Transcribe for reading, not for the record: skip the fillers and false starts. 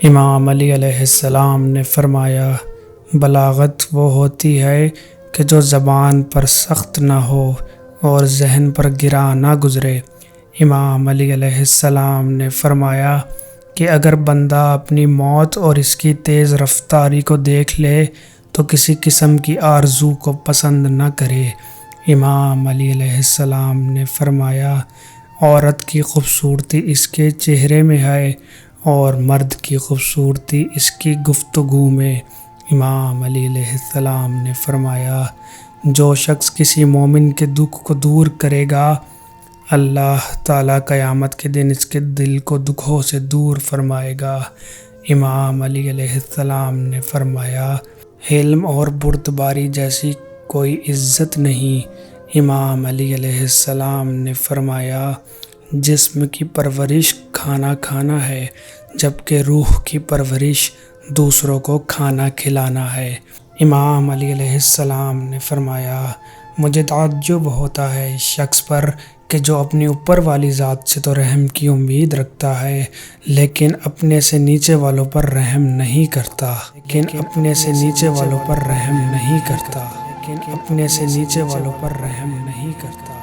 امام علی علیہ السلام نے فرمایا، بلاغت وہ ہوتی ہے کہ جو زبان پر سخت نہ ہو اور ذہن پر گرا نہ گزرے۔ امام علی علیہ السلام نے فرمایا کہ اگر بندہ اپنی موت اور اس کی تیز رفتاری کو دیکھ لے تو کسی قسم کی آرزو کو پسند نہ کرے۔ امام علی علیہ السلام نے فرمایا، عورت کی خوبصورتی اس کے چہرے میں ہے اور مرد کی خوبصورتی اس کی گفتگو میں۔ امام علی علیہ السلام نے فرمایا، جو شخص کسی مومن کے دکھ کو دور کرے گا، اللہ تعالیٰ قیامت کے دن اس کے دل کو دکھوں سے دور فرمائے گا۔ امام علی علیہ السلام نے فرمایا، حلم اور بردباری جیسی کوئی عزت نہیں۔ امام علی علیہ السلام نے فرمایا، جسم کی پرورش کھانا کھانا ہے جبکہ روح کی پرورش دوسروں کو کھانا کھلانا ہے۔ امام علی علیہ السلام نے فرمایا، مجھے تعجب ہوتا ہے اس شخص پر کہ جو اپنی اوپر والی ذات سے تو رحم کی امید رکھتا ہے لیکن اپنے سے نیچے والوں پر رحم نہیں کرتا۔ اپنے سے نیچے والوں پر رحم نہیں کرتا۔